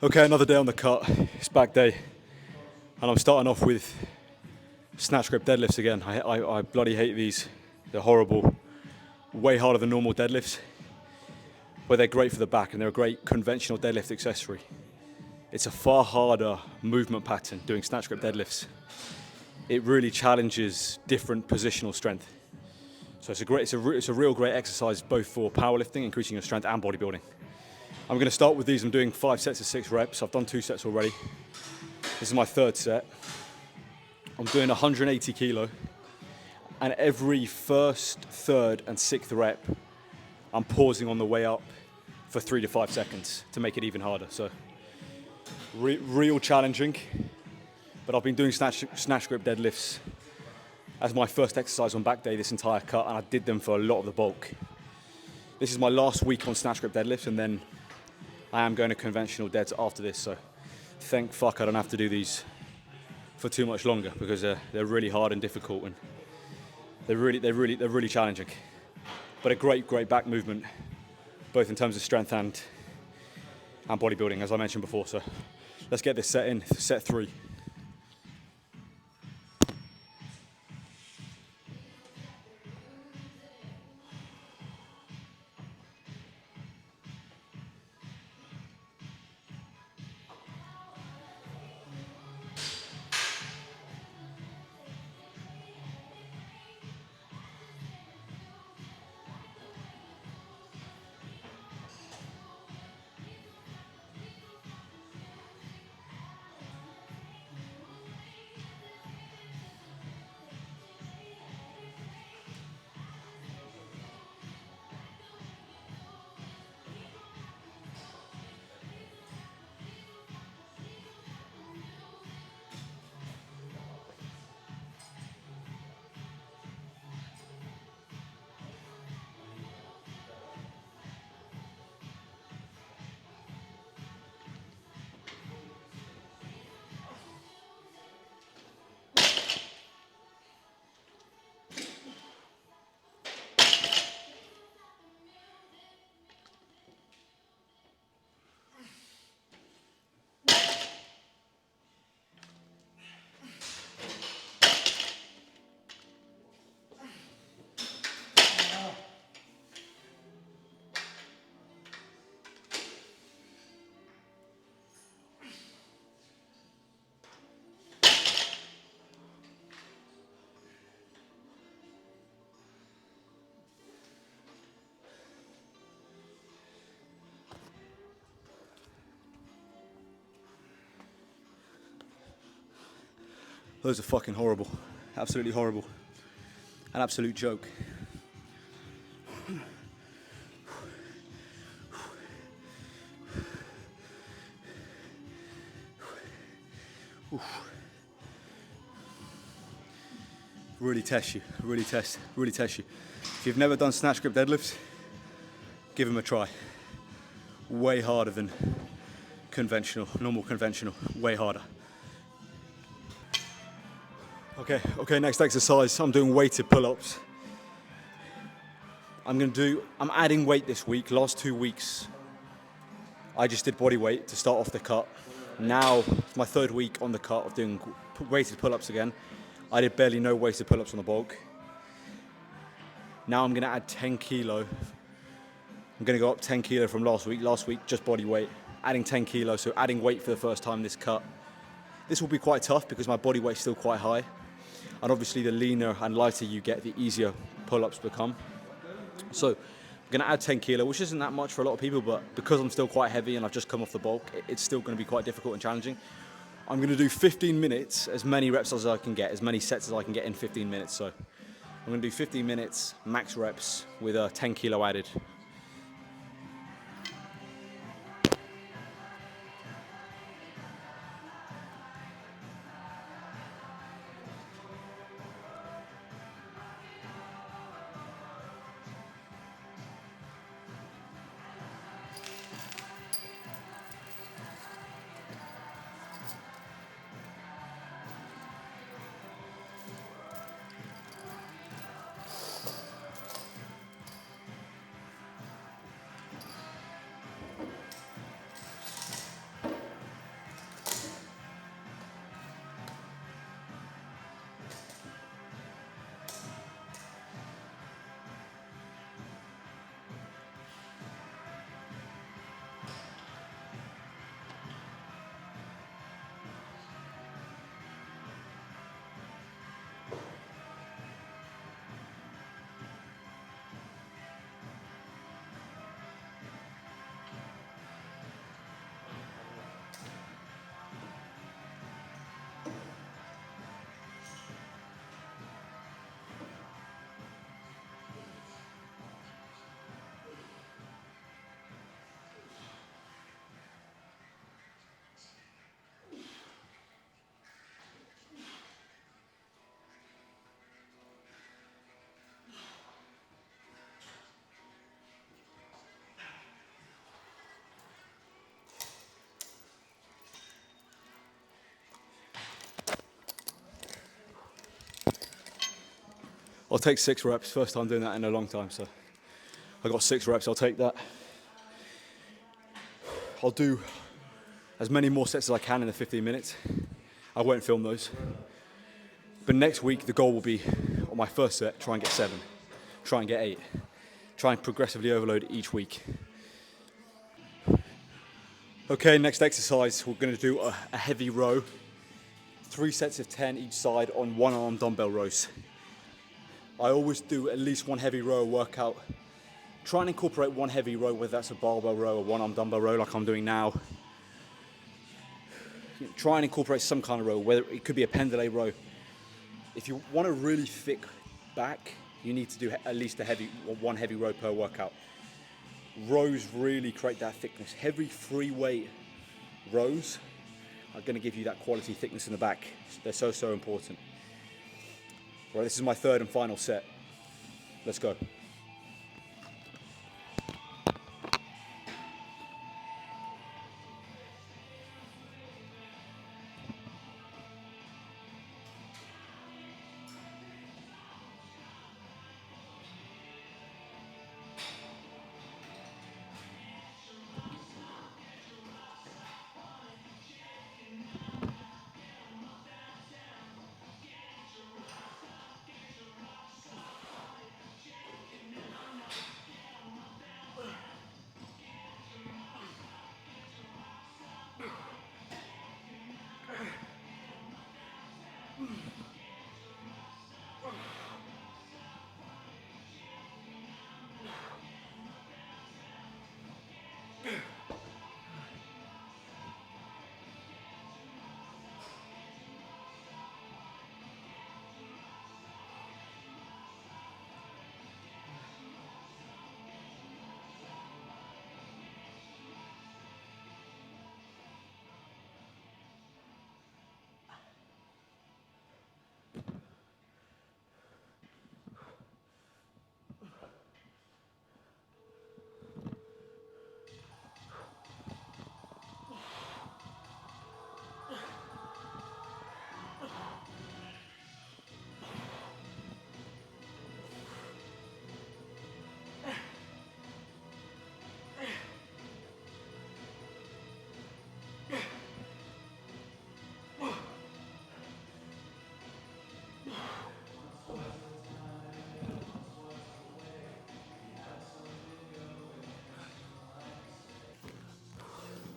Okay, another day on the cut. It's back day, and I'm starting off with snatch grip deadlifts again. I bloody hate these. They're horrible. Way harder than normal deadlifts, but they're great for the back, and they're a great conventional deadlift accessory. It's a far harder movement pattern doing snatch grip deadlifts. It really challenges different positional strength. So it's a real great exercise both for powerlifting, increasing your strength, and bodybuilding. I'm going to start with these. I'm doing 5 sets of 6 reps. I've done 2 sets already. This is my 3rd set. I'm doing 180 kilo, and every 1st, 3rd, and 6th rep, I'm pausing on the way up for 3 to 5 seconds to make it even harder. So, real challenging. But I've been doing snatch grip deadlifts as my first exercise on back day this entire cut, and I did them for a lot of the bulk. This is my last week on snatch grip deadlifts, and then I am going to conventional deads after this, so thank fuck I don't have to do these for too much longer, because they're really hard and difficult, and they're really challenging. But a great back movement, both in terms of strength and bodybuilding, as I mentioned before. So let's get this set in, set 3. Those are fucking horrible. Absolutely horrible. An absolute joke. Really test you, really test you. If you've never done snatch grip deadlifts, give them a try. Way harder than normal conventional, way harder. Okay, next exercise, I'm doing weighted pull-ups. I'm adding weight this week. Last 2 weeks, I just did body weight to start off the cut. Now, it's my 3rd week on the cut of doing weighted pull-ups again. I did barely no weighted pull-ups on the bulk. Now I'm gonna add 10 kilo. I'm gonna go up 10 kilo from last week. Last week, just body weight. Adding 10 kilo, so adding weight for the first time this cut. This will be quite tough because my body weight's still quite high. And obviously the leaner and lighter you get, the easier pull-ups become. So I'm gonna add 10 kilo, which isn't that much for a lot of people, but because I'm still quite heavy and I've just come off the bulk, it's still gonna be quite difficult and challenging. I'm gonna do 15 minutes, as many reps as I can get, as many sets as I can get in 15 minutes. So I'm gonna do 15 minutes, max reps with 10 kilo added. I'll take 6 reps. First time doing that in a long time, so I got 6 reps. I'll take that. I'll do as many more sets as I can in the 15 minutes. I won't film those. But next week, the goal will be, on my first set, try and get 7, try and get 8, try and progressively overload each week. Okay, next exercise, we're gonna do a heavy row. 3 sets of 10 each side on 1-arm dumbbell rows. I always do at least 1 heavy row workout. Try and incorporate 1 heavy row, whether that's a barbell row or 1-arm dumbbell row like I'm doing now. Try and incorporate some kind of row, whether it could be a pendulum row. If you want a really thick back, you need to do at least 1 heavy row per workout. Rows really create that thickness. Heavy free weight rows are going to give you that quality thickness in the back. They're so important. Right, this is my 3rd and final set. Let's go.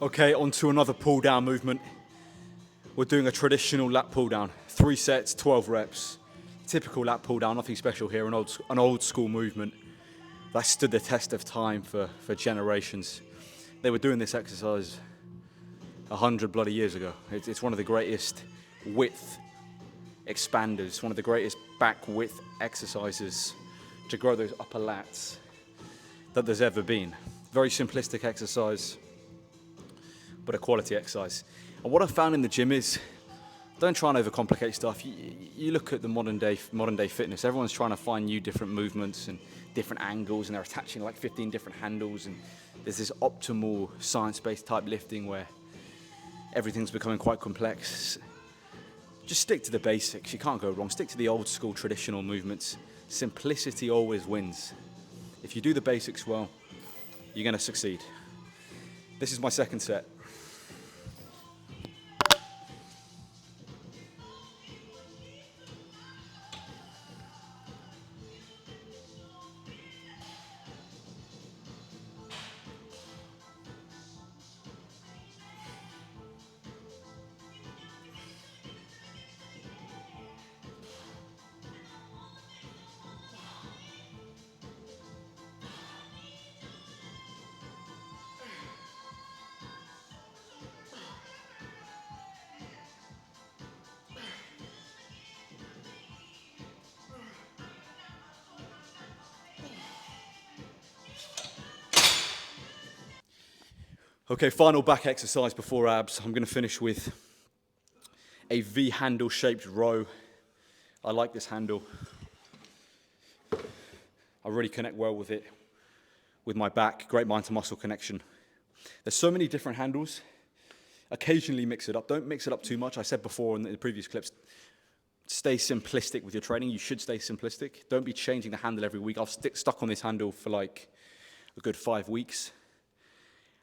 Okay, on to another pull down movement. We're doing a traditional lat pull down. 3 sets, 12 reps. Typical lat pull down, nothing special here, an old school movement that stood the test of time for generations. They were doing this exercise 100 bloody years ago. It's one of the greatest width expanders, one of the greatest back width exercises to grow those upper lats that there's ever been. Very simplistic exercise, but a quality exercise. And what I found in the gym is, don't try and overcomplicate stuff. You look at the modern day fitness, everyone's trying to find new different movements and different angles, and they're attaching like 15 different handles, and there's this optimal science-based type lifting where everything's becoming quite complex. Just stick to the basics, you can't go wrong. Stick to the old school traditional movements. Simplicity always wins. If you do the basics well, you're gonna succeed. This is my 2nd set. Okay, final back exercise before abs. I'm gonna finish with a V handle shaped row. I like this handle. I really connect well with it, with my back, great mind to muscle connection. There's so many different handles. Occasionally mix it up. Don't mix it up too much. I said before in the previous clips, stay simplistic with your training. You should stay simplistic. Don't be changing the handle every week. I've stuck on this handle for like a good 5 weeks,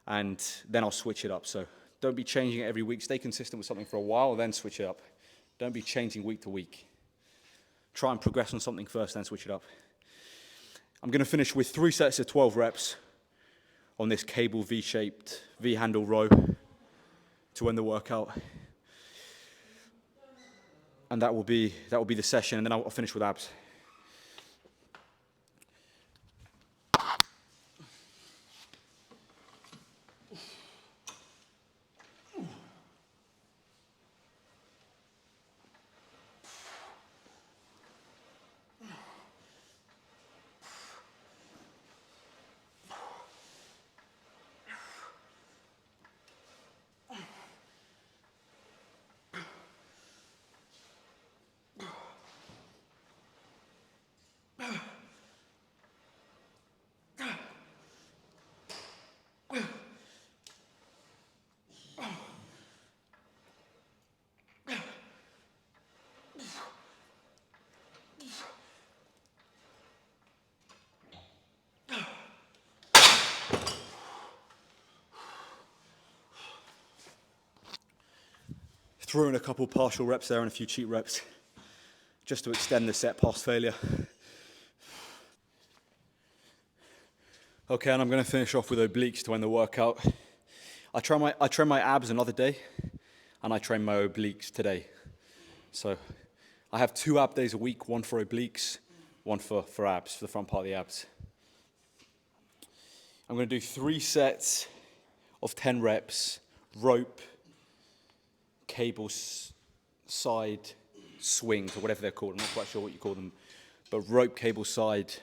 and then I'll switch it up. So don't be changing it every week. Stay consistent with something for a while, then switch it up. Don't be changing week to week. Try and progress on something first, then switch it up. I'm going to finish with 3 sets of 12 reps on this cable V-shaped V-handle row to end the workout. And that will be the session, and then I'll finish with abs. Threw in a couple partial reps there and a few cheat reps just to extend the set past failure. Okay, and I'm going to finish off with obliques to end the workout. I train my abs another day, and I train my obliques today. So I have 2 ab days a week, one for obliques, one for abs, for the front part of the abs. I'm going to do 3 sets of 10 reps, rope, cable side swings, or whatever they're called. I'm not quite sure what you call them, but rope, cable side.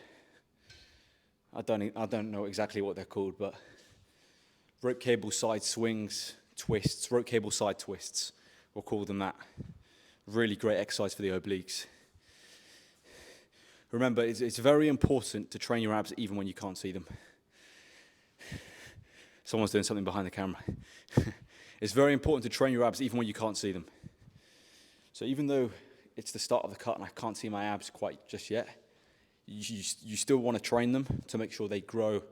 I don't know exactly what they're called, but rope, cable side swings, twists, rope, cable side twists. We'll call them that. Really great exercise for the obliques. Remember, it's very important to train your abs even when you can't see them. Someone's doing something behind the camera. It's very important to train your abs even when you can't see them. So even though it's the start of the cut and I can't see my abs quite just yet, you still want to train them to make sure they grow.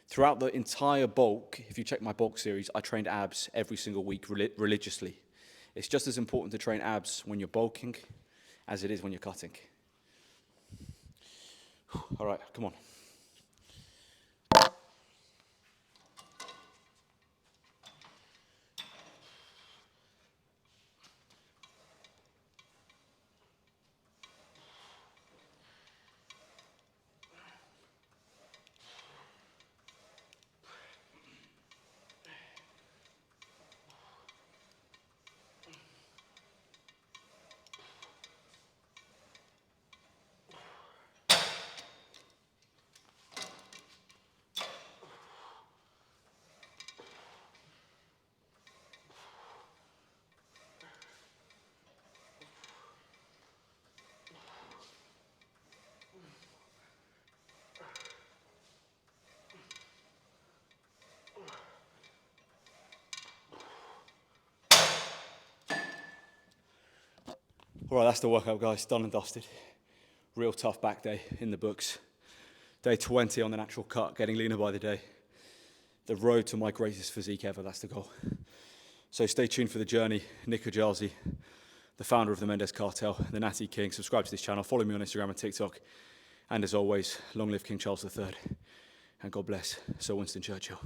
Throughout the entire bulk, if you check my bulk series, I trained abs every single week religiously. It's just as important to train abs when you're bulking as it is when you're cutting. All right, come on. All right, that's the workout, guys. Done and dusted. Real tough back day in the books. Day 20 on the natural cut, getting leaner by the day. The road to my greatest physique ever, that's the goal. So stay tuned for the journey. Nick Ojalzi, the founder of the Mendes Cartel, the Natty King. Subscribe to this channel. Follow me on Instagram and TikTok. And as always, long live King Charles III. And God bless Sir Winston Churchill.